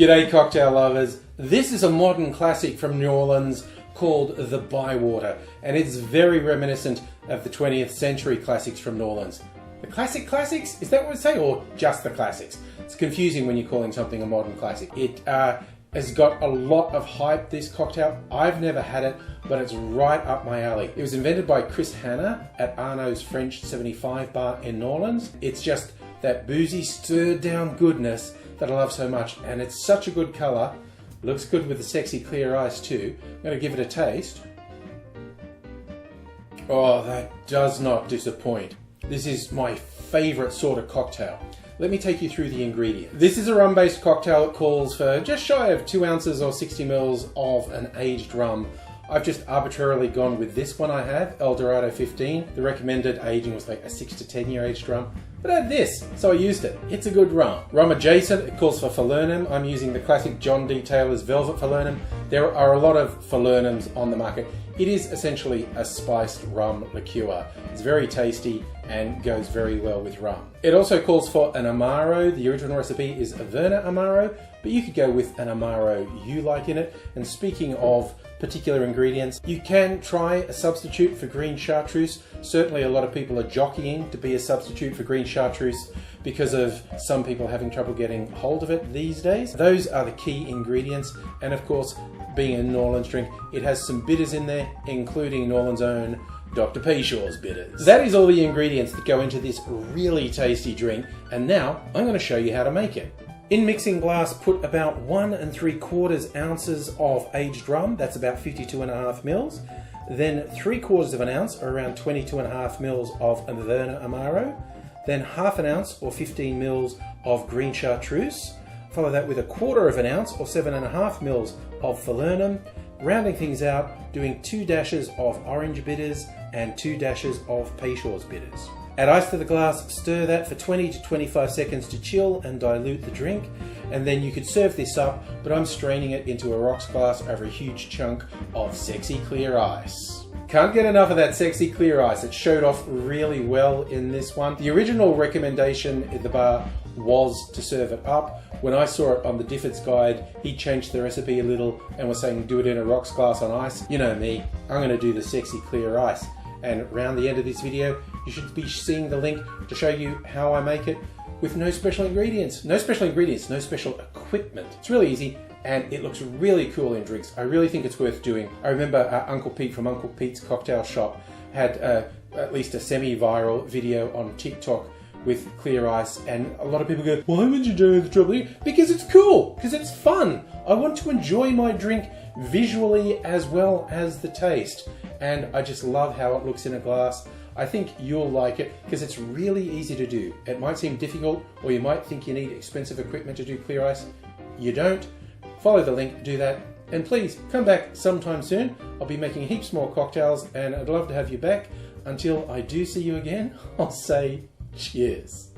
G'day cocktail lovers. This is a modern classic from New Orleans called the Bywater, and it's very reminiscent of the 20th century classics from New Orleans. The classics? Is that what it say? Or just the classics? It's confusing when you're calling something a modern classic. It has got a lot of hype, this cocktail. I've never had it, but it's right up my alley. It was invented by Chris Hanna at Arnaud's French 75 bar in New Orleans. It's just that boozy, stirred down goodness that I love so much, and it's such a good colour. Looks good with the sexy clear ice too. I'm going to give it a taste. Oh, that does not disappoint. This is my favourite sort of cocktail. Let me take you through the ingredients. This is a rum-based cocktail that calls for just shy of 2 ounces or 60 mils of an aged rum. I've just arbitrarily gone with this one I have, El Dorado 15. The recommended aging was like a 6 to 10 year aged rum. But I had this, so I used it. It's a good rum. Rum adjacent, it calls for falernum. I'm using the classic John D. Taylor's Velvet Falernum. There are a lot of falernums on the market. It is essentially a spiced rum liqueur. It's very tasty and goes very well with rum. It also calls for an Amaro. The original recipe is Averna Amaro, but you could go with an Amaro you like in it. And speaking of particular ingredients, you can try a substitute for green chartreuse. Certainly a lot of people are jockeying to be a substitute for green chartreuse because of some people having trouble getting hold of it these days. Those are the key ingredients, and of course, being a New Orleans drink, it has some bitters in there, including New Orleans' own Dr. Peychaud's bitters. That is all the ingredients that go into this really tasty drink, and now I'm going to show you how to make it. In mixing glass, put about 1 3/4 ounces of aged rum, that's about 52.5 mils. Then 3/4 of an ounce, or around 22.5 mils of Averna Amaro. Then half an ounce, or 15 mils of green chartreuse. Follow that with 1/4 of an ounce, or 7.5 mils of falernum. Rounding things out, doing 2 dashes of orange bitters and 2 dashes of Peychaud's bitters. Add ice to the glass, stir that for 20 to 25 seconds to chill and dilute the drink, and then you could serve this up, but I'm straining it into a rocks glass over a huge chunk of sexy clear ice. Can't get enough of that sexy clear ice. It showed off really well in this one. The original recommendation at the bar was to serve it up. When I saw it on the Difford's guide, he changed the recipe a little and was saying do it in a rocks glass on ice. You know me, I'm going to do the sexy clear ice. And around the end of this video, you should be seeing the link to show you how I make it with no special ingredients. No special ingredients, no special equipment. It's really easy and it looks really cool in drinks. I really think it's worth doing. I remember Uncle Pete from Uncle Pete's Cocktail Shop had at least a semi-viral video on TikTok with clear ice, and a lot of people go, why would you do the trouble? Because it's cool, because it's fun. I want to enjoy my drink visually as well as the taste, and I just love how it looks in a glass. I think you'll like it because it's really easy to do. It might seem difficult, or you might think you need expensive equipment to do clear ice. You don't. Follow the link, do that, and please come back sometime soon. I'll be making heaps more cocktails and I'd love to have you back. Until I do see you again, I'll say cheers.